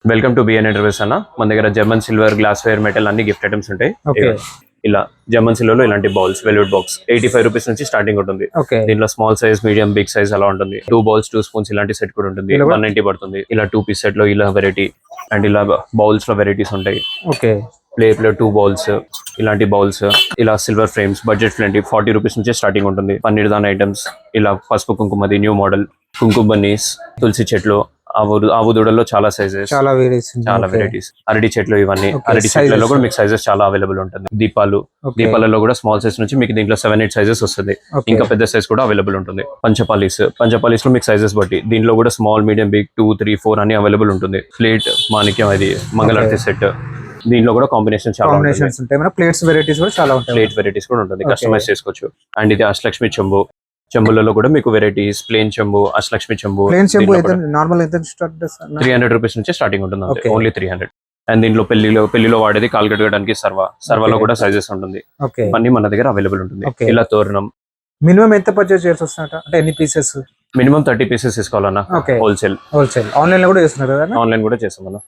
Welcome to B N enterprises అన్న. మన దగ్గర German silver, glassware, metal అన్ని గిఫ్ట్ ఐటమ్స్ ఉంటాయి. ఇలా జర్మన్ సిల్వర్ లో ఇలాంటి బౌల్స్, వెల్వెట్ బాక్స్ 85 రూపీస్ నుంచి స్టార్టింగ్ ఉంటుంది. దీంట్లో small size, medium, big size అలా ఉంటుంది. 2 బౌల్స్, 2 స్పూన్స్ ఇలాంటి సెట్ కూడా ఉంటుంది. 190 పడుతుంది. ఇలా 2 పీస్ సెట్ లో ఇలా వెరైటీ అండ్ ఇలా బౌల్స్ లో వెరైటీస్ ఉంటాయి. ప్లేట్ లో 2 బౌల్స్, ఇలాంటి బౌల్స్, ఇలా silver frames, budget friendly 40 rupees నుంచి స్టార్టింగ్ ఉంటుంది. పన్నీర్ దాన్ ఐటమ్స్, ఇలా పసుపు కుంకుమది న్యూ మోడల్, కుంకుమ బన్నీస్, తులసి చెట్లు, ఆవు దూడల్లో చాలా సైజెస్, చాలా వెరైటీస్, అరటి చెట్లు, ఇవన్నీ అరటి చెట్లలో కూడా మీకు సైజెస్ చాలా అవైలబుల్ ఉంటుంది. దీపాలలో కూడా స్మాల్ సైజ్ నుంచి మీకు దీంట్లో 7-8 సైజెస్ వస్తుంది. ఇంకా పెద్ద సైజ్ కూడా అవైలబుల్ ఉంటుంది. పంచపాలీస్ లో మీకు సైజెస్ బట్టి దీంట్లో కూడా స్మాల్, మీడియం, బిగ్ 2, 3, 4 అని అవైలబుల్ ఉంటుంది. ప్లేట్, మాణిక్యం, అది మంగళారతి సెట్, దీంట్లో కూడా కాంబినేషన్ చాలా ఉంటాయి. ప్లేట్స్ వెరైటీస్ కూడా చాలా ఉంటాయి. ప్లేట్ వెరైటీస్ కూడా ఉంటుంది, కస్టమైజ్ చేసుకోవచ్చు. అండ్ ఇది అష్టలక్ష్మి చెంబు, చెంబులలో కూడా మీకు వెరైటీస్, ప్లేన్ చెంబు, అష్టలక్ష్మి చెంబు, నార్మల్ 300 రూపీస్ నుంచి స్టార్టింగ్ ఉంటుంది. ఓన్లీ 300. అండ్ దీంట్లో పెళ్లిలో వాడేది కాలు కడగడానికి సర్వాలో కూడా సైజెస్ ఉంటుంది. అన్ని మన దగ్గర అవైలబుల్ ఉంటుంది. ఇలా తోరణం. మినిమం ఎంత పర్చేస్ చేయాల్సి వస్తున్నట్టు, అంటే ఎన్ని పీసెస్? మినిమం 30 పీసెస్ తీసుకోవాలన్నా. హోల్సేల్ ఆన్లైన్ లో కూడా చేస్తున్నారు కదా? ఆన్లైన్ కూడా చేస్తాం.